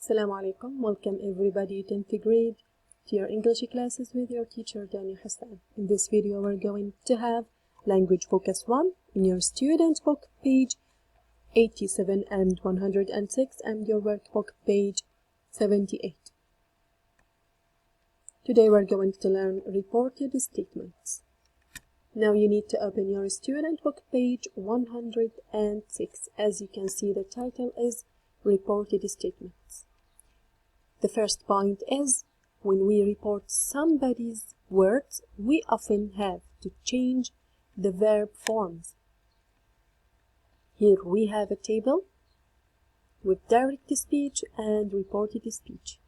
Assalamu alaikum. Welcome everybody 10th grade to your English classes with your teacher Dani Hassan. In this video we're going to have Language Focus 1 in your student book page 87 and 106 and your workbook page 78. Today we're going to learn reported statements. Now you need to open your student book page 106. As you can see, the title is Reported Statements. The first point is, when we report somebody's words, we often have to change the verb forms. Here we have a table with direct speech and reported speech.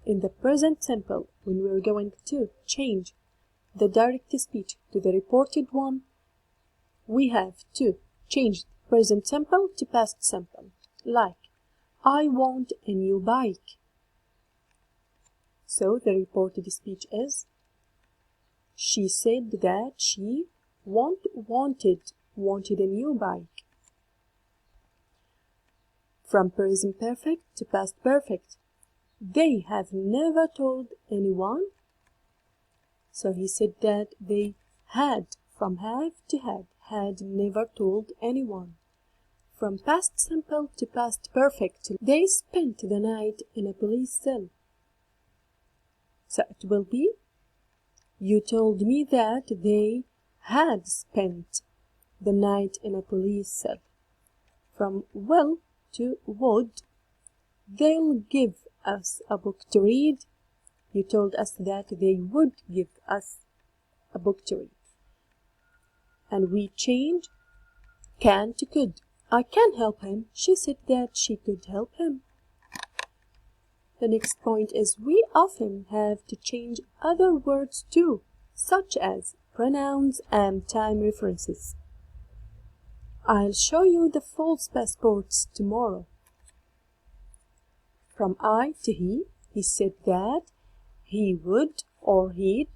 In the present simple, when we're going to change the direct speech to the reported one, we have to change present simple to past simple, like I want a new bike. So the reported speech is, she said that she wanted a new bike. From present perfect to past perfect, they have never told anyone. So he said that they had, from have to had never told anyone. From past simple to past perfect, they spent the night in a police cell. So it will be, you told me that they had spent the night in a police cell. From will to would, they'll give us a book to read. You told us that they would give us a book to read. And we change can to could. I can help him. She said that she could help him. The next point is, we often have to change other words too, such as pronouns and time references. I'll show you the false passports tomorrow. From I to he said that he would or he'd.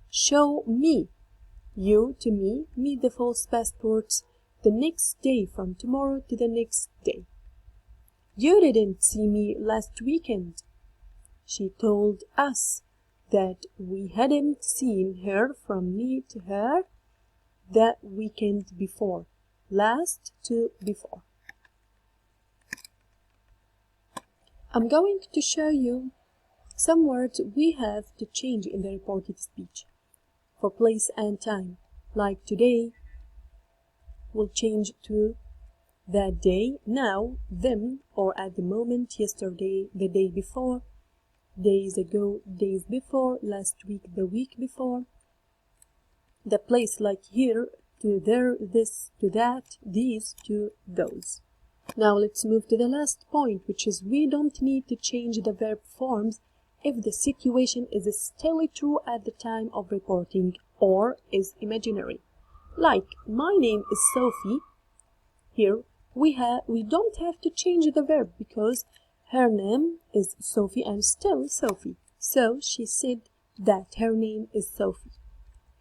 Show me, you to me the false passports the next day, from tomorrow to the next day. You didn't see me last weekend. She told us that we hadn't seen her, from me to her, that weekend before. Last to before. I'm going to show you some words we have to change in the reported speech for place and time. Like today, we'll change to that day, now, them, or at the moment, yesterday, the day before, days ago, days before, last week, the week before. The place, like here, to there, this, to that, these, to those. Now let's move to the last point, which is, we don't need to change the verb forms if the situation is still true at the time of reporting or is imaginary. Like, my name is Sophie. Here we don't have to change the verb because her name is Sophie and still Sophie. So she said that her name is Sophie.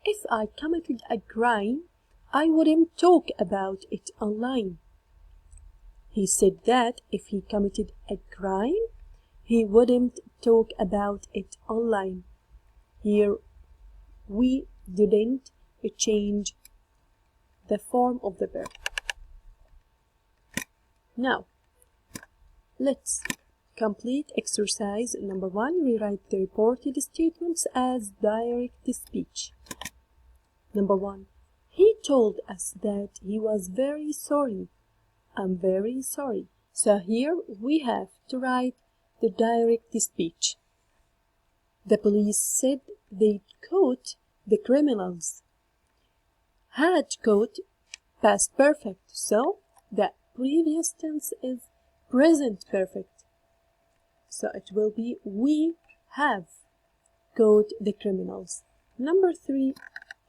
If I committed a crime, I wouldn't talk about it online. He said that if he committed a crime, he wouldn't talk about it online. Here we didn't change the form of the verb. Now, let's complete exercise number 1. Rewrite the reported statements as direct speech. Number 1. He told us that he was very sorry. I'm very sorry. So here we have to write the direct speech. The police said they caught the criminals. Had caught, past perfect. So the previous tense is present perfect. So it will be, we have caught the criminals. Number 3,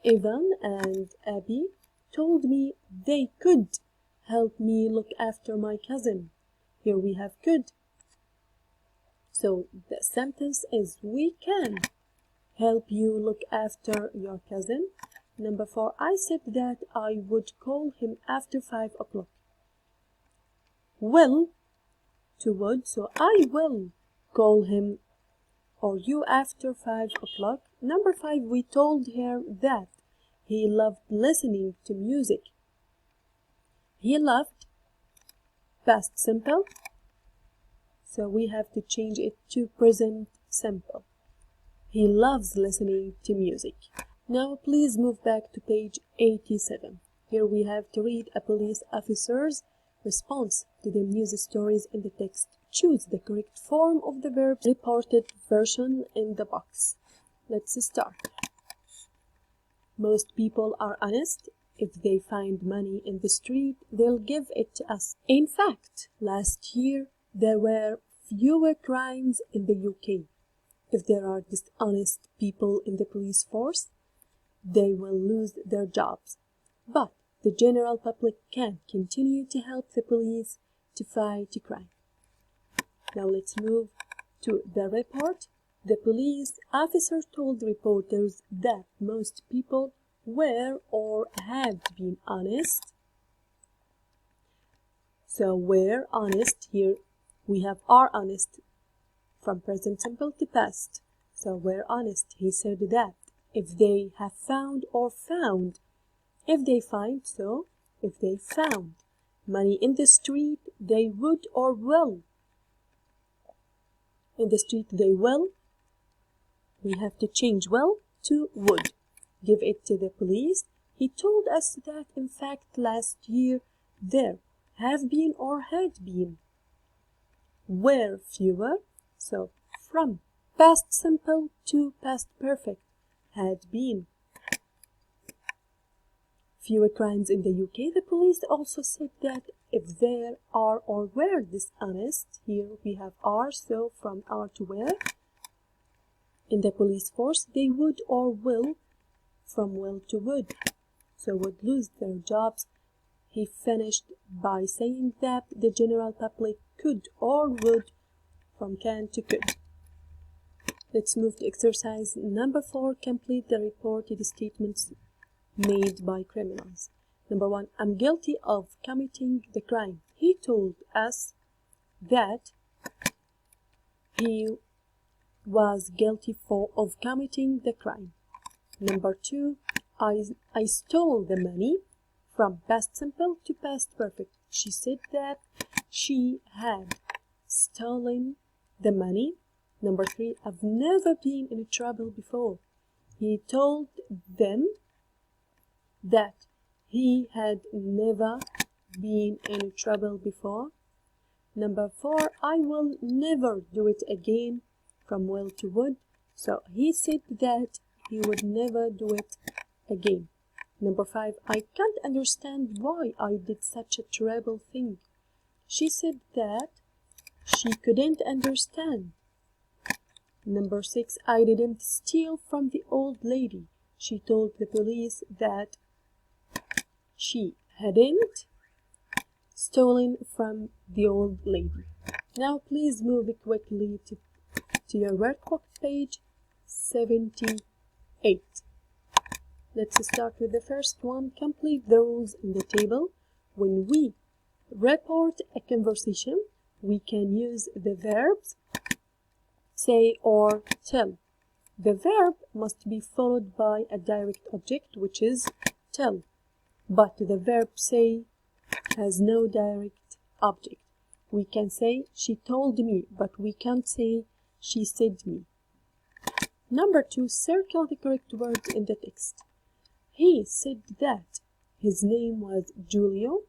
Evan and Abby told me they could help me look after my cousin. Here we have could. So the sentence is, we can help you look after your cousin. Number 4, I said that I would call him after 5 o'clock. Will to would, so I will call him or you after 5 o'clock. Number 5, we told her that he loved listening to music. He loved past simple, so we have to change it to present simple. He loves listening to music. Now please move back to page 87. Here we have to read a police officer's response to the news stories in the text. Choose the correct form of the verb reported version in the box. Let's start. Most people are honest. If they find money in the street, they'll give it to us. In fact, last year there were fewer crimes in the UK. If there are dishonest people in the police force, they will lose their jobs. But the general public can continue to help the police to fight crime. Now let's move to the report. The police officer told reporters that most people were or had been honest. So were honest, here we have are honest from present simple to past. So were honest. He said that if they have found or found, if they find, so if they found money in the street, they would or will. In the street they will. We have to change will to would. Give it to the police. He told us that in fact last year there have been or had been were fewer. So from past simple to past perfect, had been fewer crimes in the UK. The police also said that if there are or were dishonest, here we have are, so from are to were, in the police force, they would or will, from will to would, so would lose their jobs. He finished by saying that the general public could or would, from can to could. Let's move to exercise number 4. Complete the reported statements made by criminals. Number 1, I'm guilty of committing the crime. He told us that he was guilty of committing the crime. Number 2, I stole the money. From past simple to past perfect. She said that she had stolen the money. Number 3, I've never been in trouble before. He told them that he had never been in trouble before. Number 4, I will never do it again, from will to would. So he said that he would never do it again. Number 5, I can't understand why I did such a terrible thing. She said that she couldn't understand. Number 6, I didn't steal from the old lady. She told the police that she hadn't stolen from the old lady. Now please move quickly to your workbook page 78. Let's start with the first one. Complete the rules in the table. When we report a conversation, we can use the verbs say or tell. The verb must be followed by a direct object, which is tell. But the verb say has no direct object. We can say she told me, but we can't say she said me. Number 2, circle the correct words in the text. He said that his name was Julio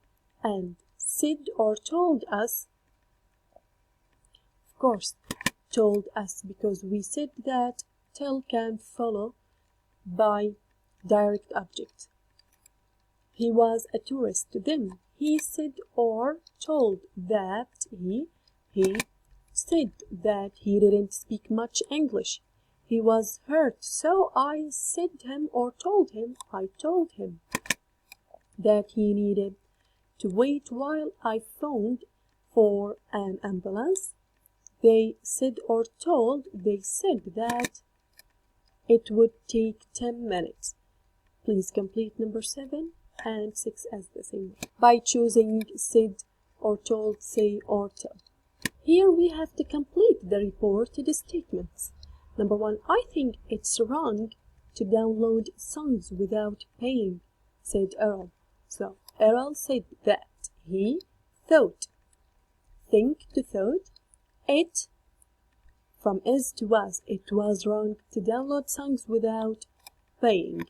and said or told us, of course, told us because we said that tell can follow by direct object. He was a tourist. Then he said or told that he said that he didn't speak much English. He was hurt, so I said him or told him, I told him that he needed to wait while I phoned for an ambulance. They said or told, they said that it would take 10 minutes. Please complete number 7 and 6 as the same way by choosing said or told, say or tell. Here we have to complete the reported statements. Number 1, I think it's wrong to download songs without paying, said Earl. So Earl said that he thought. Think to thought. It, from is to was, it was wrong to download songs without paying.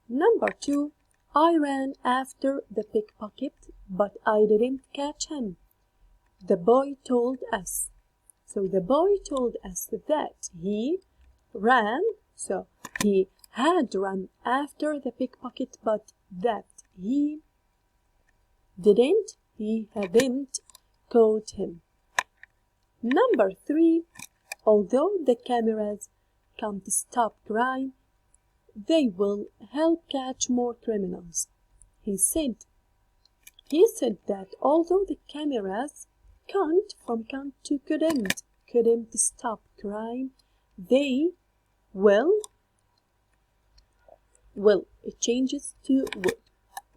Number 2, I ran after the pickpocket, but I didn't catch him. The boy told us. So the boy told us that he ran, so he had run after the pickpocket, but that he hadn't caught him. Number 3, although the cameras can't stop crime, they will help catch more criminals. He said that although the cameras can't to couldn't stop crime, they will, it changes to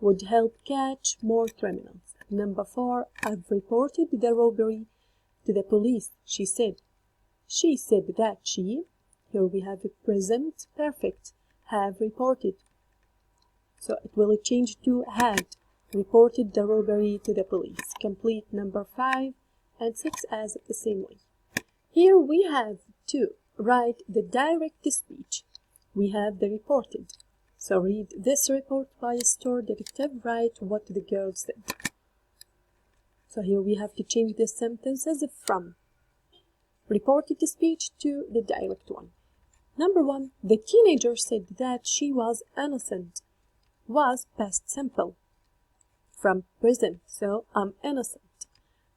would help catch more criminals. Number 4, I've reported the robbery to the police, she said. She said that she, here we have a present perfect, have reported. So it will change to had reported the robbery to the police. Complete number 5 and 6 as the same way. Here we have to write the direct speech. We have the reported. So read this report by a store detective. Write what the girl said. So here we have to change the sentences from reported speech to the direct one. Number 1, the teenager said that she was innocent. Was past simple. From present, so I'm innocent.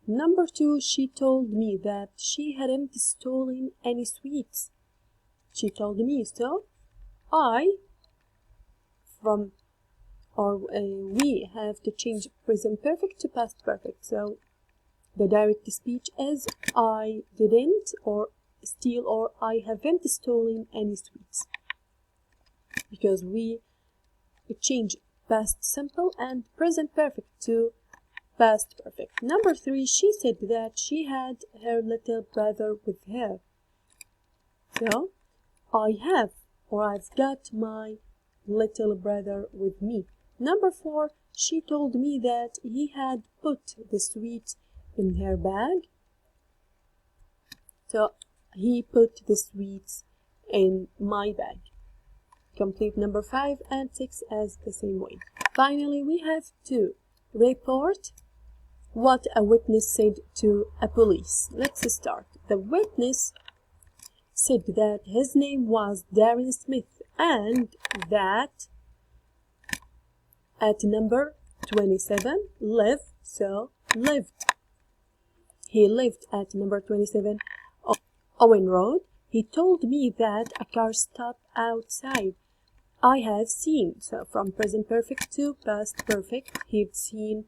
Number 2, she told me that she hadn't stolen any sweets. She told me, so we have to change present perfect to past perfect. So the direct speech is I didn't or steal or I haven't stolen any sweets, because we change past simple and present perfect to past perfect. Number 3, she said that she had her little brother with her. So I have or I've got my little brother with me. Number 4, she told me that he had put the sweets in her bag. So he put the sweets in my bag. Complete number 5 and 6 as the same way. Finally, we have to report what a witness said to a police. Let's start. The witness said that his name was Darren Smith and that at number 27 lived. He lived at number 27 Owen Road. He told me that a car stopped outside. I have seen, so from present perfect to past perfect, he'd seen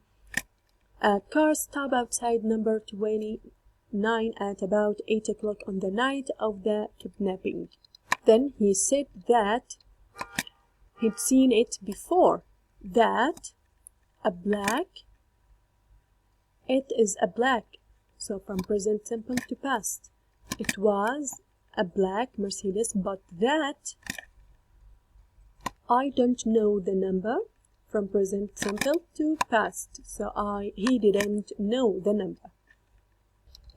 a car stop outside number 29 at about 8 o'clock on the night of the kidnapping. Then he said that he'd seen it before, that it is a black, so from present simple to past. It was a black Mercedes, but that I don't know the number, from present simple to past, so he didn't know the number.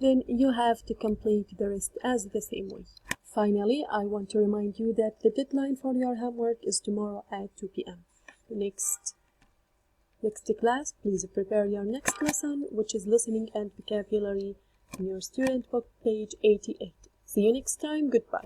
Then you have to complete the rest as the same way. Finally, I want to remind you that the deadline for your homework is tomorrow at 2 p.m. Next class, please prepare your next lesson, which is listening and vocabulary in your student book, page 88. See you next time. Goodbye.